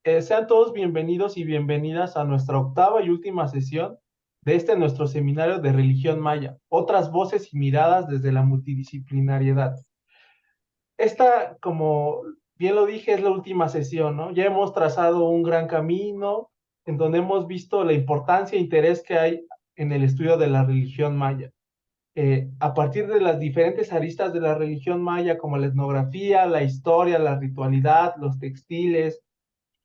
Sean todos bienvenidos y bienvenidas a nuestra octava y última sesión de nuestro seminario de religión maya, otras voces y miradas desde la multidisciplinariedad. Esta, como bien lo dije, es la última sesión, ¿no? Ya hemos trazado un gran camino en donde hemos visto la importancia e interés que hay en el estudio de la religión maya. A partir de las diferentes aristas de la religión maya, como la etnografía, la historia, la ritualidad, los textiles,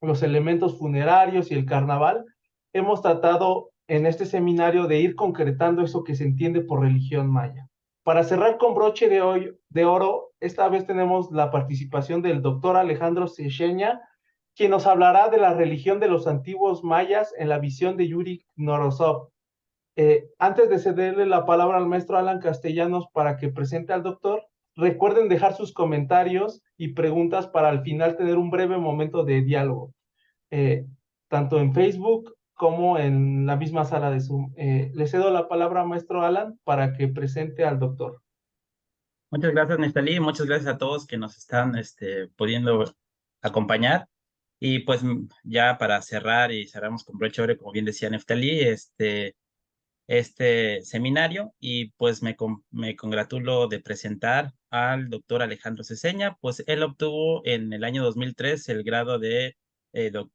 los elementos funerarios y el carnaval, hemos tratado en este seminario de ir concretando eso que se entiende por religión maya. Para cerrar con broche de oro, esta vez tenemos la participación del doctor Alejandro Secheña, quien nos hablará de la religión de los antiguos mayas en la visión de Yuri Knorosov. Antes de cederle la palabra al maestro Alan Castellanos para que presente al doctor, recuerden dejar sus comentarios y preguntas para al final tener un breve momento de diálogo, eh, tanto en Facebook como en la misma sala de Zoom. Le cedo la palabra a maestro Alan para que presente al doctor. Muchas gracias, Neftalí. Muchas gracias a todos que nos están pudiendo acompañar. Y pues ya para cerrar y cerramos con broche de oro, como bien decía Neftalí, este seminario y pues me congratulo de presentar al doctor Alejandro Ceseña. Pues él obtuvo en el año 2003 el grado de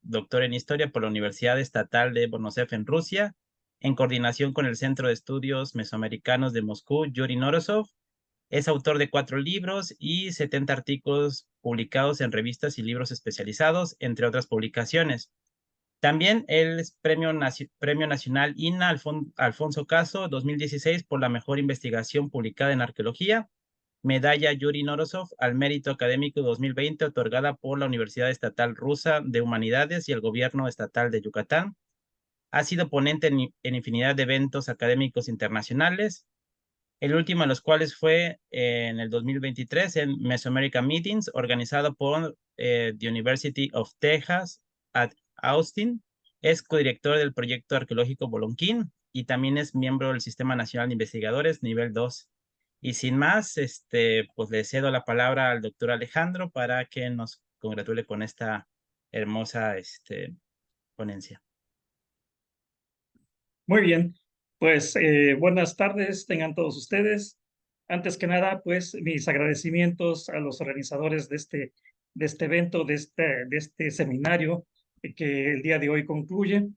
doctor en Historia por la Universidad Estatal de Bonosev en Rusia, en coordinación con el Centro de Estudios Mesoamericanos de Moscú, Yuri Norosov. Es autor de 4 libros y 70 artículos publicados en revistas y libros especializados, entre otras publicaciones. También él es Premio Nacional INA Alfonso Caso 2016 por la mejor investigación publicada en arqueología. Medalla Yuri Norosov al Mérito Académico 2020 otorgada por la Universidad Estatal Rusa de Humanidades y el Gobierno Estatal de Yucatán. Ha sido ponente en infinidad de eventos académicos internacionales, el último de los cuales fue en el 2023 en Mesoamerican Meetings, organizado por The University of Texas at Austin. Es codirector del proyecto arqueológico Bolonquín y también es miembro del Sistema Nacional de Investigadores nivel 2. Y sin más, pues le cedo la palabra al doctor Alejandro para que nos congratule con esta hermosa ponencia. Muy bien, pues buenas tardes tengan todos ustedes. Antes que nada, pues mis agradecimientos a los organizadores de este evento, de este seminario que el día de hoy concluye.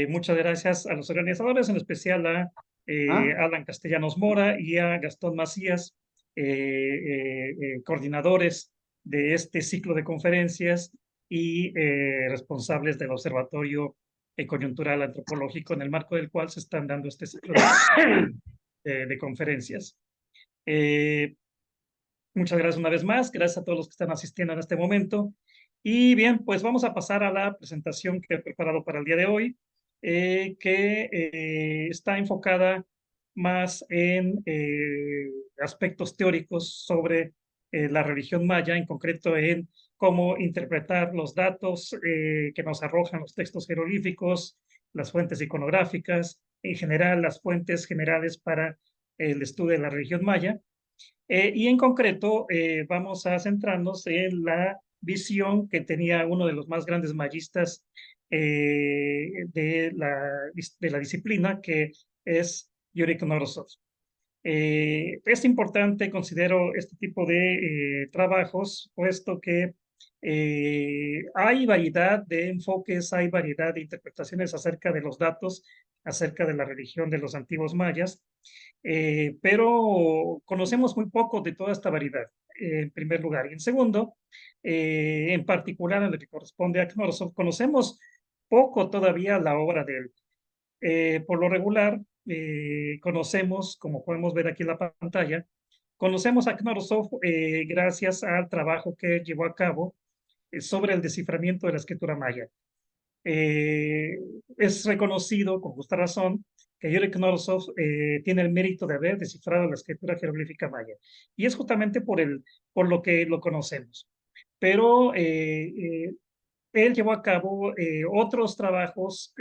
Muchas gracias a los organizadores, en especial a Alan Castellanos Mora y a Gastón Macías, coordinadores de este ciclo de conferencias y responsables del Observatorio Coyuntural Antropológico, en el marco del cual se están dando este ciclo de conferencias. Muchas gracias una vez más, gracias a todos los que están asistiendo en este momento. Y bien, pues vamos a pasar a la presentación que he preparado para el día de hoy, que está enfocada más en aspectos teóricos sobre la religión maya, en concreto en cómo interpretar los datos que nos arrojan los textos jeroglíficos, las fuentes iconográficas, en general las fuentes generales para el estudio de la religión maya. Y en concreto vamos a centrarnos en la visión que tenía uno de los más grandes mayistas de la disciplina, que es Yuri Knorosov. Es importante, considero, este tipo de trabajos, puesto que hay variedad de enfoques, hay variedad de interpretaciones acerca de los datos, acerca de la religión de los antiguos mayas, pero conocemos muy poco de toda esta variedad, en primer lugar. Y en segundo, en particular en lo que corresponde a Knorosov, conocemos poco todavía la obra de él. Por lo regular, conocemos, como podemos ver aquí en la pantalla, conocemos a Knorosov gracias al trabajo que llevó a cabo sobre el desciframiento de la escritura maya. Es reconocido con justa razón que Yuri Knorosov tiene el mérito de haber descifrado la escritura jeroglífica maya, y es justamente por lo que lo conocemos. Pero él llevó a cabo otros trabajos,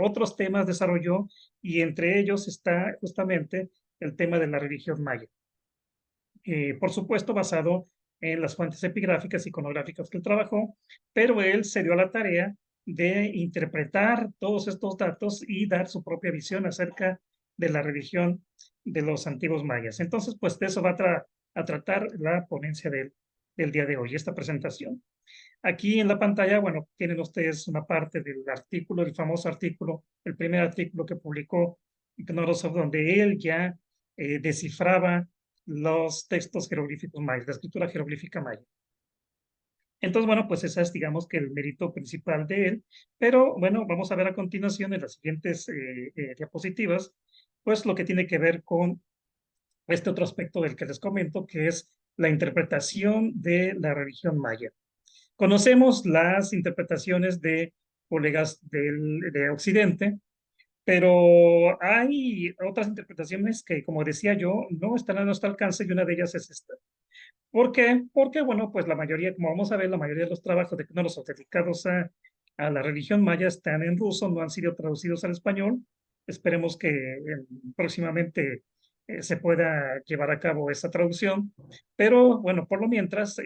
otros temas desarrolló, y entre ellos está justamente el tema de la religión maya. Por supuesto, basado en las fuentes epigráficas, iconográficas que él trabajó, pero él se dio a la tarea de interpretar todos estos datos y dar su propia visión acerca de la religión de los antiguos mayas. Entonces, pues de eso va a tratar la ponencia del día de hoy, esta presentación. Aquí en la pantalla, bueno, tienen ustedes una parte del artículo, el famoso artículo, el primer artículo que publicó Knorosov, donde él ya descifraba los textos jeroglíficos mayas, la escritura jeroglífica maya. Entonces, bueno, pues ese es, digamos, que el mérito principal de él. Pero, bueno, vamos a ver a continuación en las siguientes diapositivas, pues lo que tiene que ver con este otro aspecto del que les comento, que es la interpretación de la religión maya. Conocemos las interpretaciones de colegas de Occidente, pero hay otras interpretaciones que, como decía yo, no están a nuestro alcance y una de ellas es esta. ¿Por qué? Porque, bueno, pues la mayoría, como vamos a ver, la mayoría de los trabajos de los dedicados a la religión maya están en ruso, no han sido traducidos al español. Esperemos que próximamente se pueda llevar a cabo esa traducción. Pero, bueno, por lo mientras,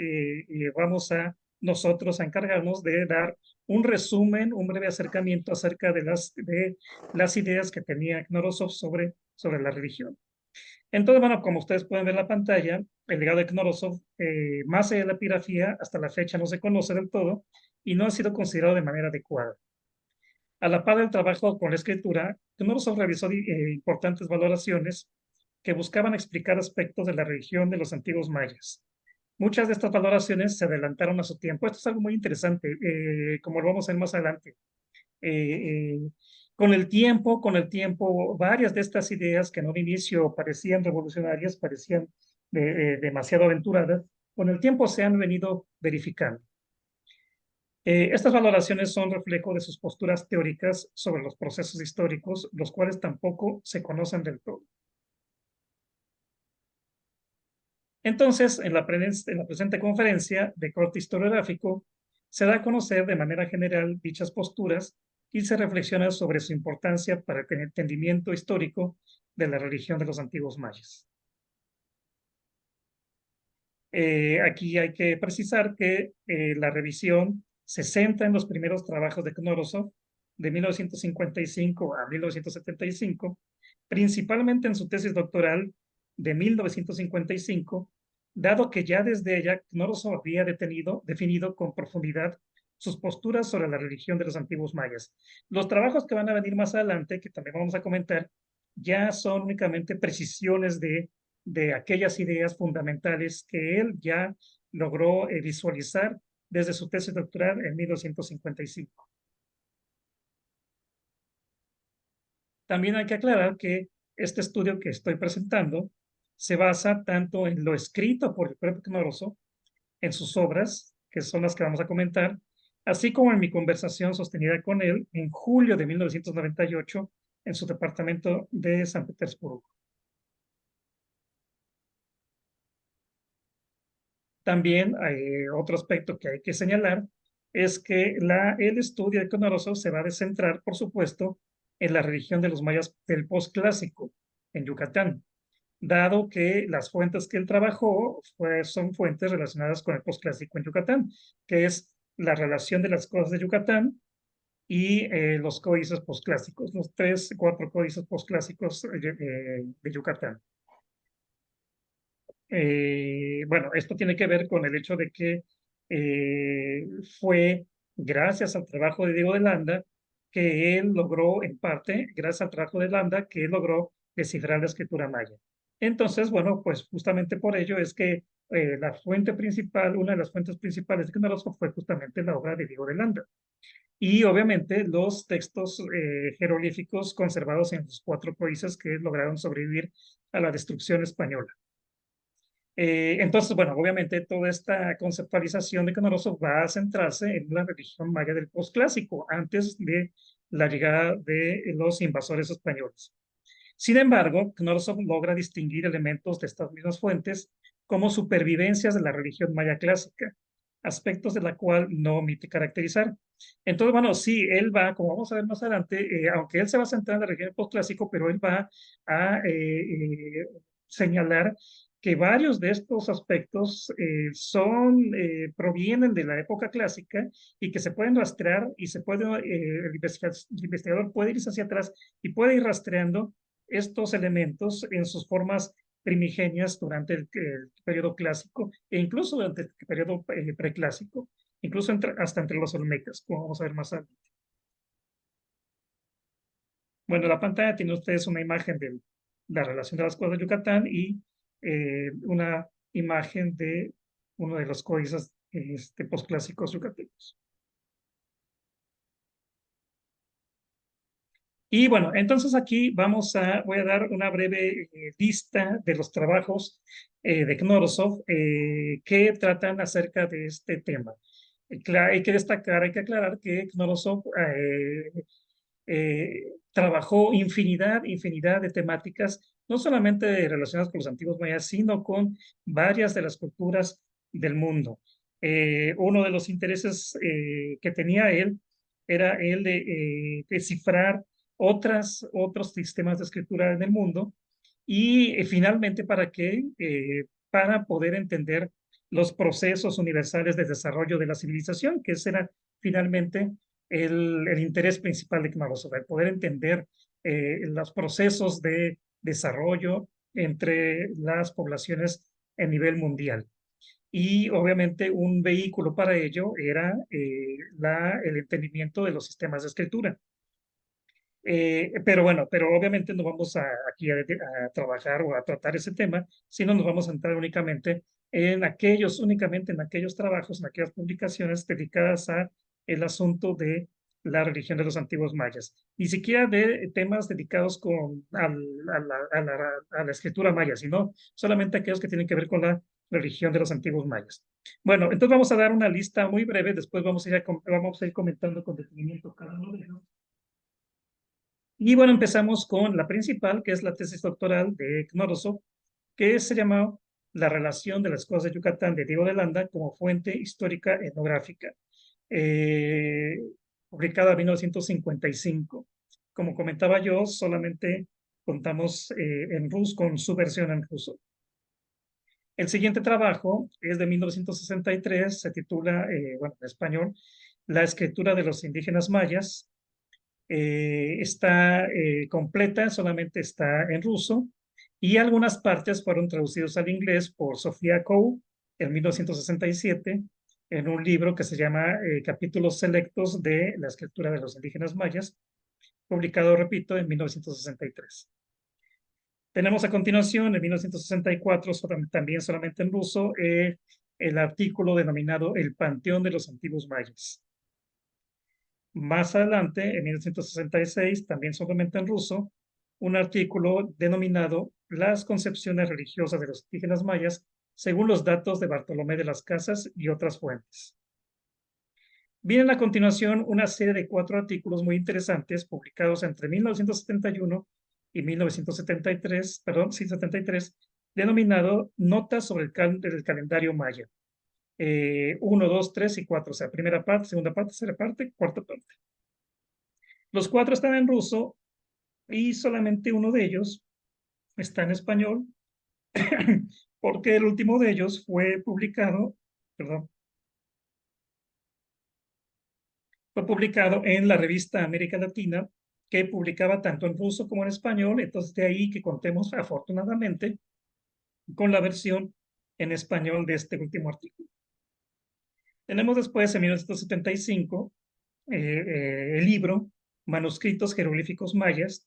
vamos a nosotros a encargarnos de dar un resumen, un breve acercamiento acerca de las ideas que tenía Knorosov sobre la religión. Entonces, bueno, como ustedes pueden ver en la pantalla, el legado de Knorosov, más allá de la epigrafía, hasta la fecha no se conoce del todo y no ha sido considerado de manera adecuada. A la par del trabajo con la escritura, Knorosov realizó importantes valoraciones que buscaban explicar aspectos de la religión de los antiguos mayas. Muchas de estas valoraciones se adelantaron a su tiempo. Esto es algo muy interesante, como lo vamos a ver más adelante. Con el tiempo, varias de estas ideas que en un inicio parecían revolucionarias, parecían demasiado aventuradas, con el tiempo se han venido verificando. Estas valoraciones son reflejo de sus posturas teóricas sobre los procesos históricos, los cuales tampoco se conocen del todo. Entonces, en la presente conferencia de corte historiográfico, se da a conocer de manera general dichas posturas y se reflexiona sobre su importancia para el entendimiento histórico de la religión de los antiguos mayas. Aquí hay que precisar que la revisión se centra en los primeros trabajos de Knorosov de 1955 a 1975, principalmente en su tesis doctoral de 1955, dado que ya desde ella Knorosov había definido con profundidad sus posturas sobre la religión de los antiguos mayas. Los trabajos que van a venir más adelante, que también vamos a comentar, ya son únicamente precisiones de aquellas ideas fundamentales que él ya logró visualizar desde su tesis doctoral en 1955. También hay que aclarar que este estudio que estoy presentando se basa tanto en lo escrito por el propio Knorosov, en sus obras, que son las que vamos a comentar, así como en mi conversación sostenida con él en julio de 1998 en su departamento de San Petersburgo. También hay otro aspecto que hay que señalar, es que el estudio de Knorosov se va a centrar, por supuesto, en la religión de los mayas del posclásico, en Yucatán, dado que las fuentes que él trabajó son fuentes relacionadas con el posclásico en Yucatán, que es la relación de las cosas de Yucatán y los códices posclásicos, los 4 códices posclásicos de Yucatán. Bueno, esto tiene que ver con el hecho de que fue gracias al trabajo de Diego de Landa que él logró, en parte, gracias al trabajo de Landa, que él logró descifrar la escritura maya. Entonces, bueno, pues justamente por ello es que la fuente principal, una de las fuentes principales de Knorosov fue justamente la obra de Diego de Landa. Y obviamente los textos jeroglíficos conservados en los 4 países que lograron sobrevivir a la destrucción española. Entonces, bueno, obviamente toda esta conceptualización de Knorosov va a centrarse en la religión maya del posclásico, antes de la llegada de los invasores españoles. Sin embargo, Knorosov logra distinguir elementos de estas mismas fuentes como supervivencias de la religión maya clásica, aspectos de la cual no omite caracterizar. Entonces, bueno, sí, él va, como vamos a ver más adelante, aunque él se va a centrar en la religión posclásico, pero él va a señalar que varios de estos aspectos provienen de la época clásica y que se pueden rastrear y el investigador puede irse hacia atrás y puede ir rastreando estos elementos en sus formas primigenias durante el periodo clásico e incluso durante el periodo preclásico, incluso hasta entre los olmecas, como vamos a ver más adelante. Bueno, la pantalla tiene ustedes una imagen de la relación de las cosas de Yucatán y una imagen de uno de los códices posclásicos yucatecos. Y bueno, entonces aquí voy a dar una breve lista de los trabajos de Knorosov que tratan acerca de este tema. Hay que destacar, hay que aclarar que Knorosov trabajó infinidad de temáticas, no solamente relacionadas con los antiguos mayas, sino con varias de las culturas del mundo. Uno de los intereses que tenía él era el de descifrar otros sistemas de escritura en el mundo y finalmente para poder entender los procesos universales de desarrollo de la civilización, que ese era finalmente el interés principal de Knorosov, el poder entender los procesos de desarrollo entre las poblaciones a nivel mundial. Y obviamente un vehículo para ello era el entendimiento de los sistemas de escritura. Pero bueno, pero obviamente no vamos aquí a trabajar o a tratar ese tema, sino nos vamos a centrar únicamente en aquellos trabajos, en aquellas publicaciones dedicadas a el asunto de la religión de los antiguos mayas. Ni siquiera de temas dedicados a la escritura maya, sino solamente aquellos que tienen que ver con la religión de los antiguos mayas. Bueno, entonces vamos a dar una lista muy breve, después vamos a ir comentando con detenimiento cada uno de ellos. Y bueno, empezamos con la principal, que es la tesis doctoral de Knorosov, que se llama La relación de las cosas de Yucatán de Diego de Landa como fuente histórica etnográfica, publicada en 1955. Como comentaba yo, solamente contamos con su versión en ruso. El siguiente trabajo es de 1963, se titula, bueno, en español, La escritura de los indígenas mayas. Está completa, solamente está en ruso, y algunas partes fueron traducidos al inglés por Sofía Coe en 1967, en un libro que se llama Capítulos Selectos de la escritura de los indígenas mayas, publicado, repito, en 1963. Tenemos a continuación, en 1964, también solamente en ruso, el artículo denominado El Panteón de los Antiguos Mayas. Más adelante, en 1966, también solamente en ruso, un artículo denominado Las concepciones religiosas de los indígenas mayas según los datos de Bartolomé de las Casas y otras fuentes. Vienen a continuación una serie de 4 artículos muy interesantes publicados entre 1971 y 1973, denominado Notas sobre el calendario maya. 1, 2, 3 y 4, o sea, primera parte, segunda parte, tercera parte, cuarta parte. Los 4 están en ruso y solamente uno de ellos está en español, porque el último de ellos fue publicado en la revista América Latina, que publicaba tanto en ruso como en español. Entonces, de ahí que contemos, afortunadamente, con la versión en español de este último artículo. Tenemos después, en 1975, el libro Manuscritos Jeroglíficos Mayas,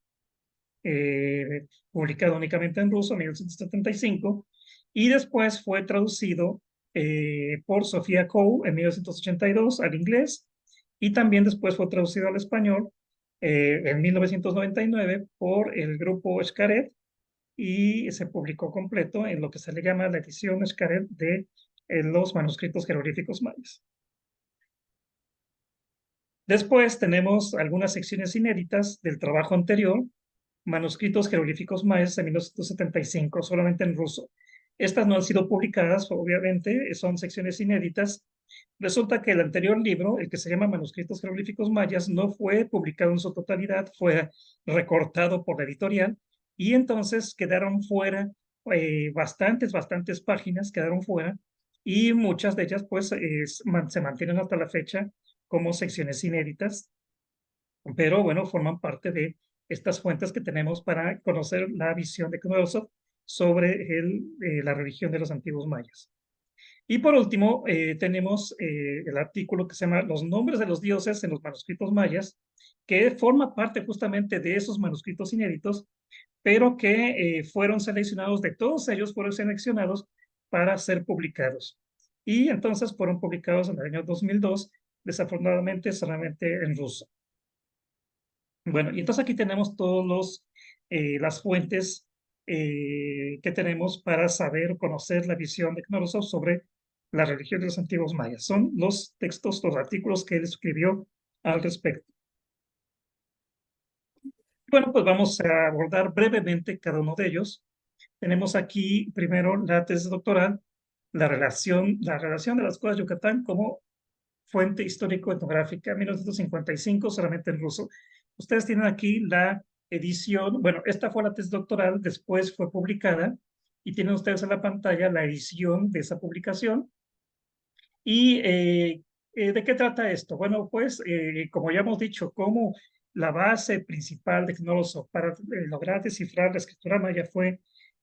publicado únicamente en ruso en 1975, y después fue traducido por Sofía Coe en 1982 al inglés, y también después fue traducido al español en 1999 por el grupo Xcaret, y se publicó completo en lo que se le llama la edición Xcaret de los manuscritos jeroglíficos mayas. Después tenemos algunas secciones inéditas del trabajo anterior, Manuscritos Jeroglíficos Mayas de 1975, solamente en ruso. Estas no han sido publicadas, obviamente, son secciones inéditas. Resulta que el anterior libro, el que se llama Manuscritos Jeroglíficos Mayas, no fue publicado en su totalidad, fue recortado por la editorial, y entonces quedaron fuera bastantes páginas quedaron fuera y muchas de ellas pues se mantienen hasta la fecha como secciones inéditas, pero bueno, forman parte de estas fuentes que tenemos para conocer la visión de Knorosov sobre la religión de los antiguos mayas. Y por último, tenemos el artículo que se llama Los nombres de los dioses en los manuscritos mayas, que forma parte justamente de esos manuscritos inéditos, pero que fueron seleccionados, de todos ellos fueron seleccionados para ser publicados. Y entonces fueron publicados en el año 2002, desafortunadamente solamente en ruso. Bueno, y entonces aquí tenemos todas las fuentes que tenemos para saber o conocer la visión de Knorosov sobre la religión de los antiguos mayas. Son los textos, los artículos que él escribió al respecto. Bueno, pues vamos a abordar brevemente cada uno de ellos. Tenemos aquí primero la tesis doctoral, la relación de las cosas de Yucatán como fuente histórico-etnográfica, 1955, solamente en ruso. Ustedes tienen aquí la edición, bueno, esta fue la tesis doctoral, después fue publicada, y tienen ustedes en la pantalla la edición de esa publicación. ¿Y de qué trata esto? Bueno, pues, como ya hemos dicho, como la base principal de Knorosov para lograr descifrar la escritura maya fue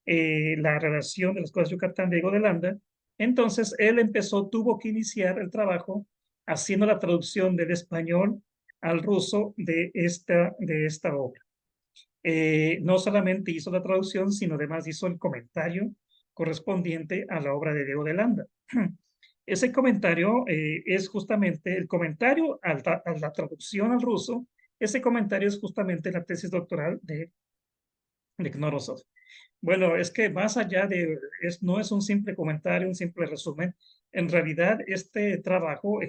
la relación de las cosas de Yucatán de Diego de Landa. Entonces, él tuvo que iniciar el trabajo haciendo la traducción del español al ruso de esta obra. No solamente hizo la traducción, sino además hizo el comentario correspondiente a la obra de Diego de Landa. Ese comentario es justamente el comentario a la traducción al ruso. Ese comentario es justamente la tesis doctoral de Knorosov. Bueno, es que más allá no es un simple comentario, un simple resumen. En realidad, este trabajo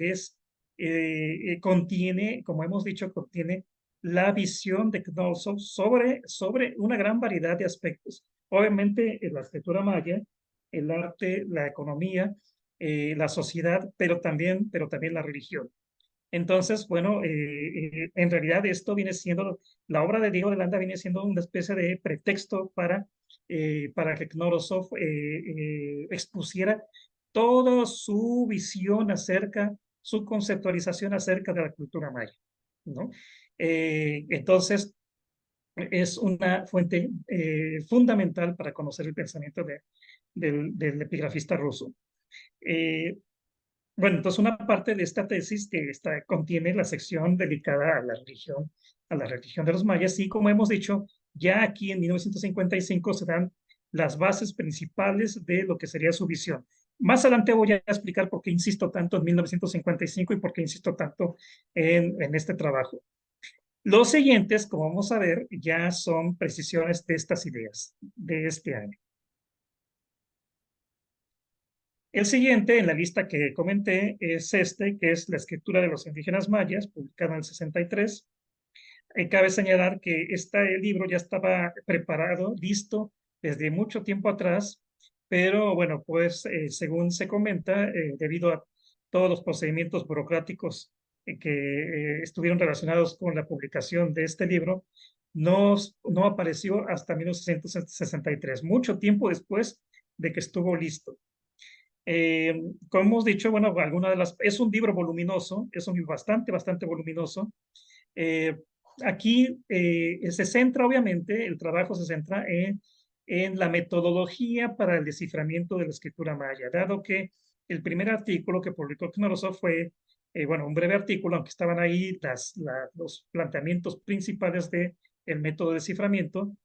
contiene, como hemos dicho, contiene la visión de Knorosov sobre una gran variedad de aspectos. Obviamente, la escritura maya, el arte, la economía, la sociedad, pero también la religión. Entonces, bueno, en realidad esto viene siendo, la obra de Diego de Landa viene siendo una especie de pretexto para que Knorosov expusiera toda su visión su conceptualización acerca de la cultura maya, ¿no? Entonces, es una fuente fundamental para conocer el pensamiento del epigrafista ruso. Bueno, entonces una parte de esta tesis que contiene la sección dedicada a la religión de los mayas, y como hemos dicho, ya aquí en 1955 se dan las bases principales de lo que sería su visión. Más adelante voy a explicar por qué insisto tanto en 1955 y por qué insisto tanto en este trabajo. Los siguientes, como vamos a ver, ya son precisiones de estas ideas de este año. El siguiente en la lista que comenté es que es la escritura de los indígenas mayas, publicado en el 63. Cabe señalar que este libro ya estaba preparado, listo, desde mucho tiempo atrás, pero bueno, pues según se comenta, debido a todos los procedimientos burocráticos que estuvieron relacionados con la publicación de este libro, no apareció hasta 1963, mucho tiempo después de que estuvo listo. Como hemos dicho, bueno, es un libro voluminoso, es un libro bastante voluminoso. Aquí se centra, obviamente, el trabajo se centra en la metodología para el desciframiento de la escritura maya, dado que el primer artículo que publicó Knorosov fue, bueno, un breve artículo, aunque estaban ahí los planteamientos principales del método de desciframiento.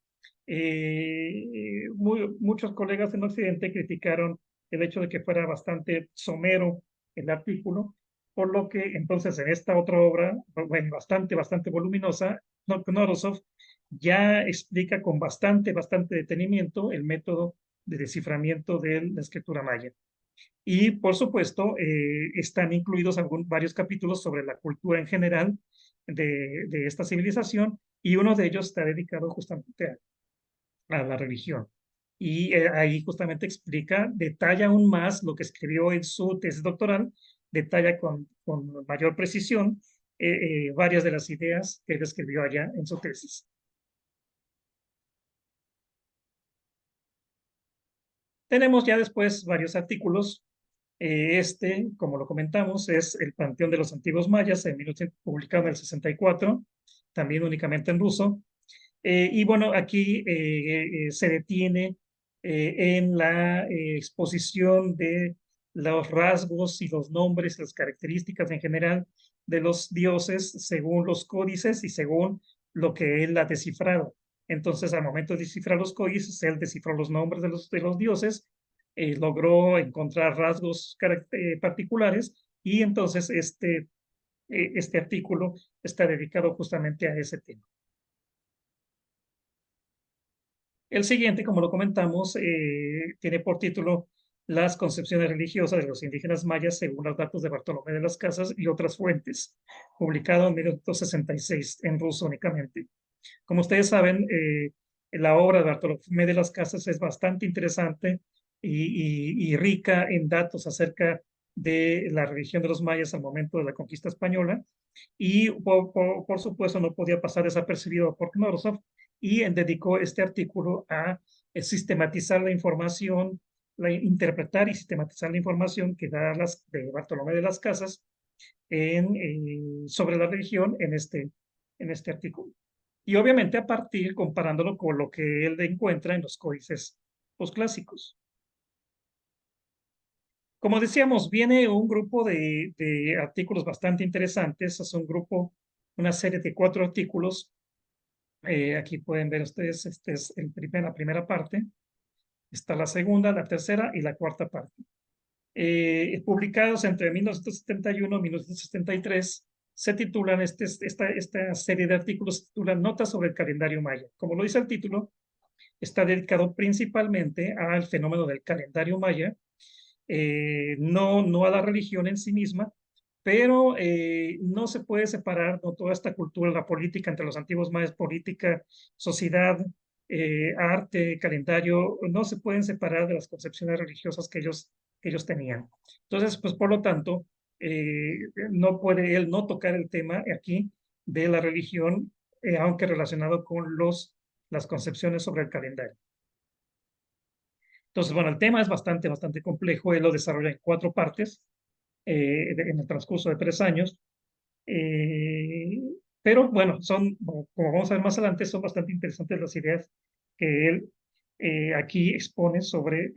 Muchos colegas en Occidente criticaron el hecho de que fuera bastante somero el artículo, por lo que entonces en esta otra obra, bueno, bastante voluminosa, Knorosov ya explica con bastante detenimiento el método de desciframiento de la escritura maya. Y por supuesto, están incluidos varios capítulos sobre la cultura en general de esta civilización, y uno de ellos está dedicado justamente a la religión. Y ahí justamente detalla aún más lo que escribió en su tesis doctoral, detalla con mayor precisión varias de las ideas que él escribió allá en su tesis. Tenemos ya después varios artículos. Como lo comentamos, es el Panteón de los Antiguos Mayas, publicado en el 64, también únicamente en ruso. Y bueno, aquí se detiene en la exposición de los rasgos y los nombres, las características en general de los dioses según los códices y según lo que él ha descifrado. Entonces, al momento de descifrar los códices, él descifró los nombres de los dioses, logró encontrar rasgos particulares y entonces este artículo está dedicado justamente a ese tema. El siguiente, como lo comentamos, tiene por título Las concepciones religiosas de los indígenas mayas según los datos de Bartolomé de las Casas y otras fuentes, publicado en 1966 en ruso únicamente. Como ustedes saben, la obra de Bartolomé de las Casas es bastante interesante y rica en datos acerca de la religión de los mayas al momento de la conquista española. Y por supuesto no podía pasar desapercibido por Knorosov y dedicó este artículo a sistematizar la información, interpretar y sistematizar la información que da de Bartolomé de las Casas sobre la religión en este artículo. Y obviamente comparándolo con lo que él encuentra en los códices postclásicos. Como decíamos, viene un grupo de artículos bastante interesantes. Es una serie de 4 artículos. Aquí pueden ver ustedes, es la primera parte. Está la segunda, la tercera y la cuarta parte. Publicados entre 1971 y 1973, se titulan, esta serie de artículos se titulan Notas sobre el calendario maya. Como lo dice el título, está dedicado principalmente al fenómeno del calendario maya, no a la religión en sí misma, pero no se puede separar toda esta cultura, la política entre los antiguos mayas, política, sociedad, arte, calendario, no se pueden separar de las concepciones religiosas que ellos tenían. Entonces, pues por lo tanto, no puede él no tocar el tema aquí de la religión, aunque relacionado con las concepciones sobre el calendario. Entonces, bueno, el tema es bastante complejo. Él lo desarrolla en 4 partes en el transcurso de 3 años. Pero bueno, como vamos a ver más adelante, son bastante interesantes las ideas que él aquí expone sobre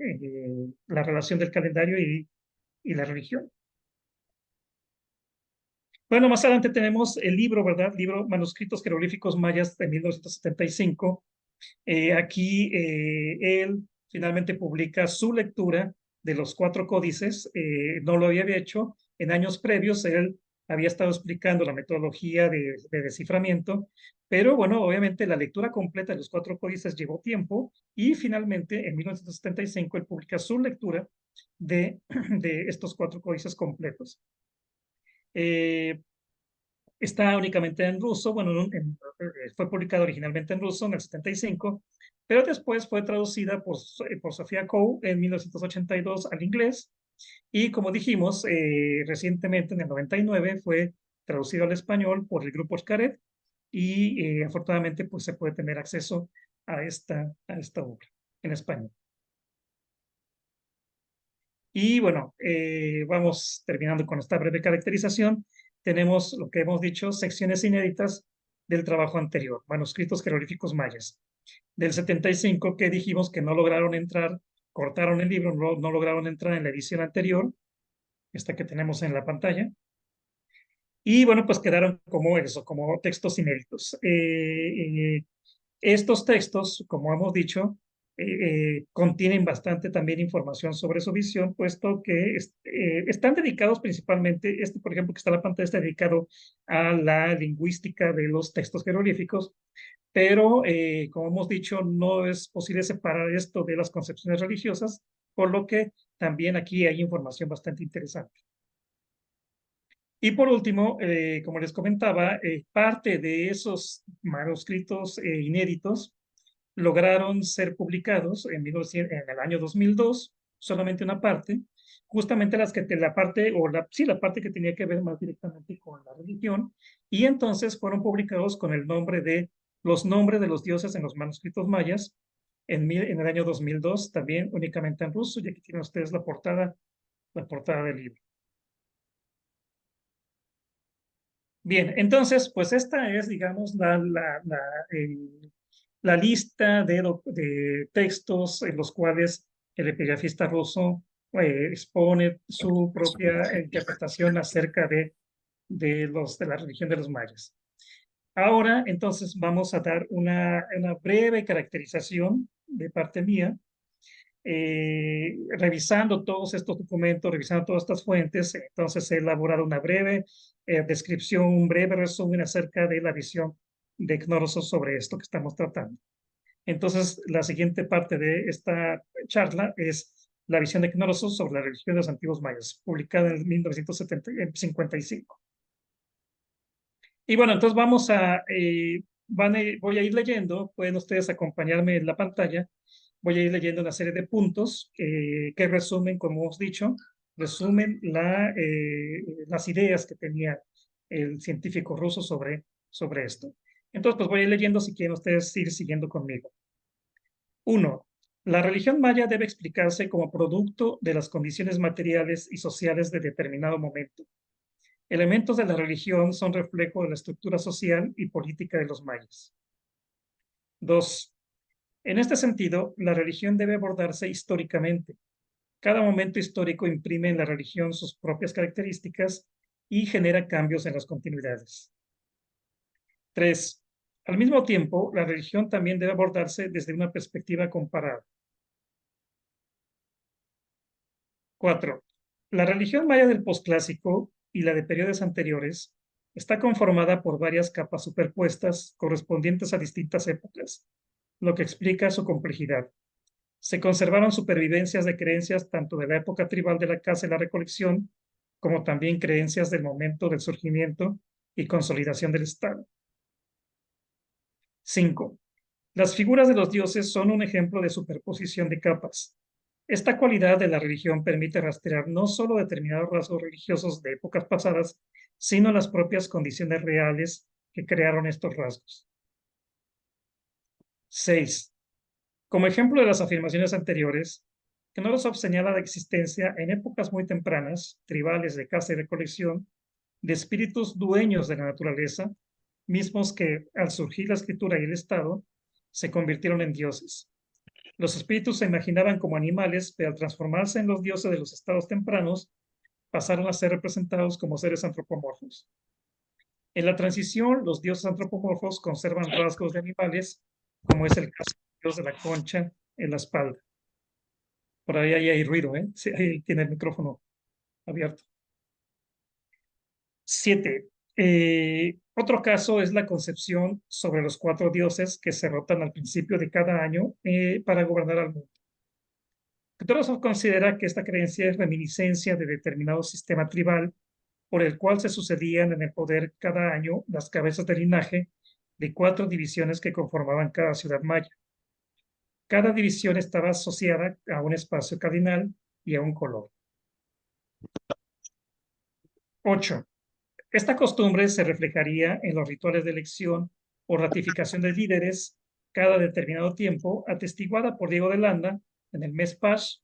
la relación del calendario y la religión. Bueno, más adelante tenemos el libro, ¿verdad? Libro Manuscritos Jeroglíficos Mayas de 1975. Aquí él finalmente publica su lectura de los 4 códices. No lo había hecho. En años previos él había estado explicando la metodología de desciframiento, pero bueno, obviamente la lectura completa de los 4 códices llevó tiempo y finalmente en 1975 él publica su lectura de estos 4 códices completos. Está únicamente en ruso, bueno, fue publicado originalmente en ruso en el 75, pero después fue traducida por Sofía Coe en 1982 al inglés y como dijimos, recientemente en el 99 fue traducido al español por el grupo Xcaret y afortunadamente pues se puede tener acceso a esta obra en español. Y bueno, vamos terminando con esta breve caracterización. Tenemos lo que hemos dicho, secciones inéditas del trabajo anterior, manuscritos jeroglíficos mayas. Del 75 que dijimos que no lograron entrar, cortaron el libro, no lograron entrar en la edición anterior, esta que tenemos en la pantalla. Y bueno, pues quedaron como eso, como textos inéditos. Estos textos, como hemos dicho, contienen bastante también información sobre su visión, puesto que están dedicados principalmente, por ejemplo, que está en la pantalla, está dedicado a la lingüística de los textos jeroglíficos, pero como hemos dicho, no es posible separar esto de las concepciones religiosas, por lo que también aquí hay información bastante interesante. Y por último, como les comentaba, parte de esos manuscritos inéditos lograron ser publicados en el año 2002, solamente una parte, justamente la parte que tenía que ver más directamente con la religión, y entonces fueron publicados con los nombres de los dioses en los manuscritos mayas, en el año 2002, también únicamente en ruso, y aquí tienen ustedes la portada del libro. Bien, entonces, pues esta es, digamos, la lista de textos en los cuales el epigrafista ruso expone su propia interpretación acerca de la religión de los mayas. Ahora, entonces, vamos a dar una breve caracterización de parte mía, revisando todos estos documentos, revisando todas estas fuentes. Entonces he elaborado una breve descripción, un breve resumen acerca de la visión de Knorrosov sobre esto que estamos tratando. Entonces, la siguiente parte de esta charla es la visión de Knorrosov sobre la religión de los antiguos mayas, publicada en 1955. Y bueno, entonces voy a ir leyendo, pueden ustedes acompañarme en la pantalla, voy a ir leyendo una serie de puntos que resumen, como hemos dicho, resumen las ideas que tenía el científico ruso sobre esto. Entonces, pues voy a ir leyendo si quieren ustedes ir siguiendo conmigo. 1. La religión maya debe explicarse como producto de las condiciones materiales y sociales de determinado momento. Elementos de la religión son reflejo de la estructura social y política de los mayas. 2. En este sentido, la religión debe abordarse históricamente. Cada momento histórico imprime en la religión sus propias características y genera cambios en las continuidades. 3. Al mismo tiempo, la religión también debe abordarse desde una perspectiva comparada. 4. La religión maya del posclásico y la de periodos anteriores está conformada por varias capas superpuestas correspondientes a distintas épocas, lo que explica su complejidad. Se conservaron supervivencias de creencias tanto de la época tribal de la caza y la recolección, como también creencias del momento del surgimiento y consolidación del Estado. 5. Las figuras de los dioses son un ejemplo de superposición de capas. Esta cualidad de la religión permite rastrear no solo determinados rasgos religiosos de épocas pasadas, sino las propias condiciones reales que crearon estos rasgos. 6. Como ejemplo de las afirmaciones anteriores, Knorrosov señala la existencia en épocas muy tempranas, tribales de caza y recolección, de espíritus dueños de la naturaleza, mismos que, al surgir la escritura y el Estado, se convirtieron en dioses. Los espíritus se imaginaban como animales, pero al transformarse en los dioses de los estados tempranos, pasaron a ser representados como seres antropomorfos. En la transición, los dioses antropomorfos conservan rasgos de animales, como es el caso del dios de la concha en la espalda. Por ahí hay ruido, ¿eh? Sí, ahí tiene el micrófono abierto. 7. Otro caso es la concepción sobre los 4 dioses que se rotan al principio de cada año para gobernar al mundo. Knorrosov considera que esta creencia es reminiscencia de determinado sistema tribal por el cual se sucedían en el poder cada año las cabezas de linaje de 4 divisiones que conformaban cada ciudad maya. Cada división estaba asociada a un espacio cardinal y a un color. 8. Esta costumbre se reflejaría en los rituales de elección o ratificación de líderes cada determinado tiempo, atestiguada por Diego de Landa en el mes Pash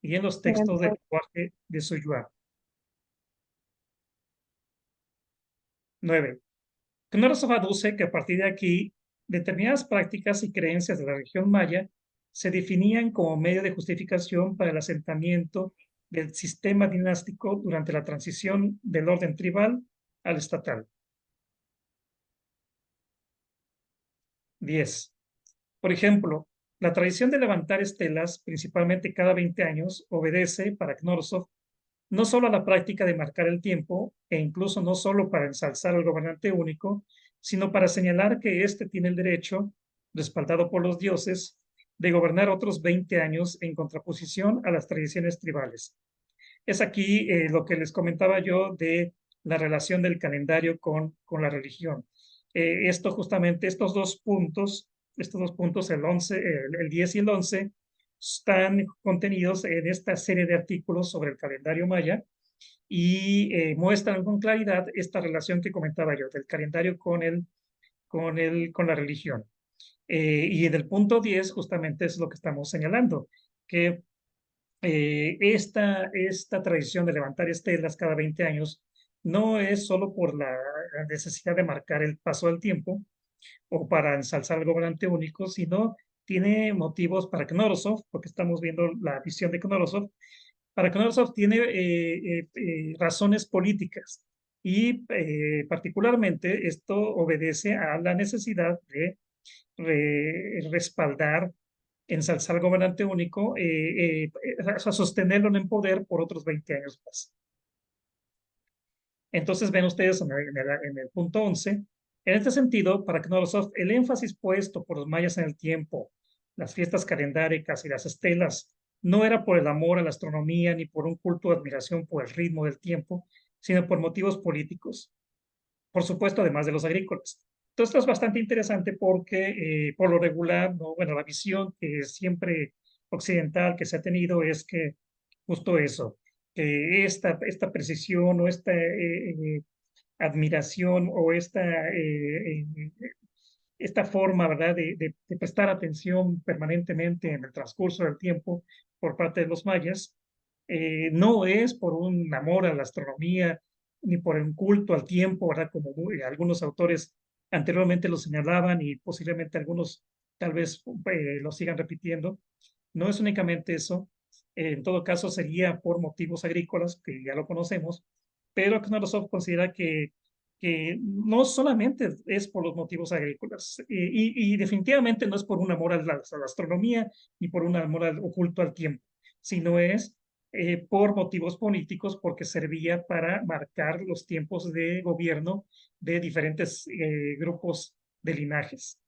y en los textos del lenguaje de Suyuá. 9. Knorrosov aduce que a partir de aquí, determinadas prácticas y creencias de la región maya se definían como medio de justificación para el asentamiento del sistema dinástico durante la transición del orden tribal al estatal. 10. Por ejemplo, la tradición de levantar estelas, principalmente cada 20 años, obedece, para Knorrosov, no solo a la práctica de marcar el tiempo, e incluso no solo para ensalzar al gobernante único, sino para señalar que éste tiene el derecho, respaldado por los dioses, de gobernar otros 20 años en contraposición a las tradiciones tribales. Es aquí lo que les comentaba yo de la relación del calendario con la religión. Justamente estos dos puntos, el 10 y el 11, están contenidos en esta serie de artículos sobre el calendario maya y muestran con claridad esta relación que comentaba yo del calendario con la religión. Y en el punto 10 justamente es lo que estamos señalando, que esta tradición de levantar estelas cada 20 años no es solo por la necesidad de marcar el paso del tiempo o para ensalzar al gobernante único, sino tiene motivos para Knorosov, porque estamos viendo la visión de Knorosov. Para Knorosov tiene razones políticas y particularmente esto obedece a la necesidad de respaldar, ensalzar al gobernante único, a sostenerlo en el poder por otros 20 años más. Entonces ven ustedes en el punto 11, en este sentido, para Knorosov, el énfasis puesto por los mayas en el tiempo, las fiestas calendáricas y las estelas, no era por el amor a la astronomía ni por un culto de admiración por el ritmo del tiempo, sino por motivos políticos. Por supuesto, además de los agrícolas. Entonces, esto es bastante interesante porque, por lo regular, ¿no? Bueno, la visión que siempre occidental que se ha tenido es que justo eso, que esta precisión o esta admiración o esta forma, ¿verdad?, de prestar atención permanentemente en el transcurso del tiempo por parte de los mayas, no es por un amor a la astronomía ni por un culto al tiempo, ¿verdad?, como algunos autores anteriormente lo señalaban y posiblemente algunos tal vez lo sigan repitiendo. No es únicamente eso, en todo caso sería por motivos agrícolas, que ya lo conocemos, pero Knorosov considera que no solamente es por los motivos agrícolas, y definitivamente no es por un amor a la astronomía ni por un amor oculto al tiempo, sino es por motivos políticos, porque servía para marcar los tiempos de gobierno de diferentes grupos de linajes.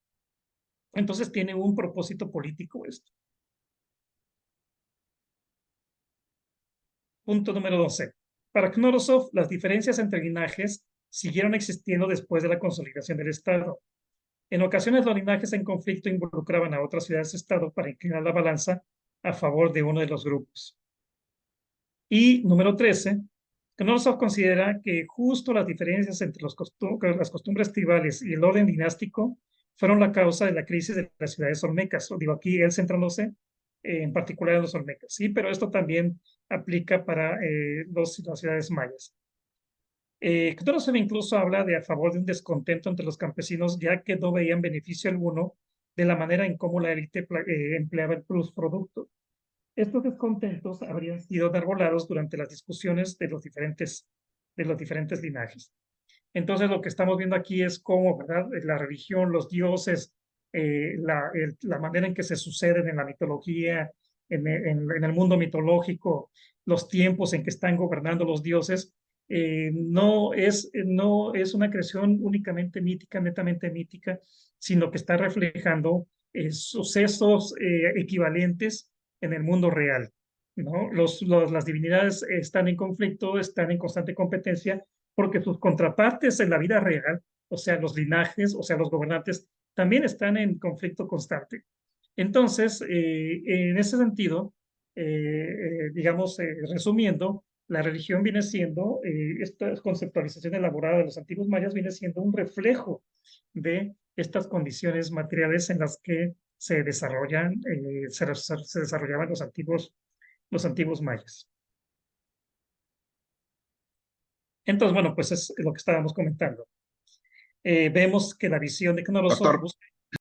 Entonces tiene un propósito político esto. Punto número 12. Para Knorosov, las diferencias entre linajes siguieron existiendo después de la consolidación del Estado. En ocasiones los linajes en conflicto involucraban a otras ciudades-estado para inclinar la balanza a favor de uno de los grupos. Y número 13, Knorosov considera que justo las diferencias entre las costumbres tribales y el orden dinástico fueron la causa de la crisis de las ciudades olmecas. Digo, aquí él centrándose en particular en los olmecas, sí, pero esto también aplica para las ciudades mayas. Knorosov incluso habla de a favor de un descontento entre los campesinos, ya que no veían beneficio alguno de la manera en cómo la élite empleaba el producto. Estos descontentos habrían sido enarbolados durante las discusiones de los diferentes linajes. Entonces, lo que estamos viendo aquí es cómo, ¿verdad?, la religión, los dioses, la manera en que se suceden en la mitología, en el mundo mitológico, los tiempos en que están gobernando los dioses, no es una creación únicamente mítica, netamente mítica, sino que está reflejando sucesos equivalentes en el mundo real, ¿no? Las divinidades están en conflicto, están en constante competencia, porque sus contrapartes en la vida real, o sea, los linajes, o sea, los gobernantes, también están en conflicto constante. Entonces, en ese sentido, digamos, resumiendo, la religión viene siendo, esta conceptualización elaborada de los antiguos mayas viene siendo un reflejo de estas condiciones materiales en las que se desarrollaban los antiguos mayas. Entonces, bueno, pues es lo que estábamos comentando. Vemos que la visión de Knorosov Doctor, busca...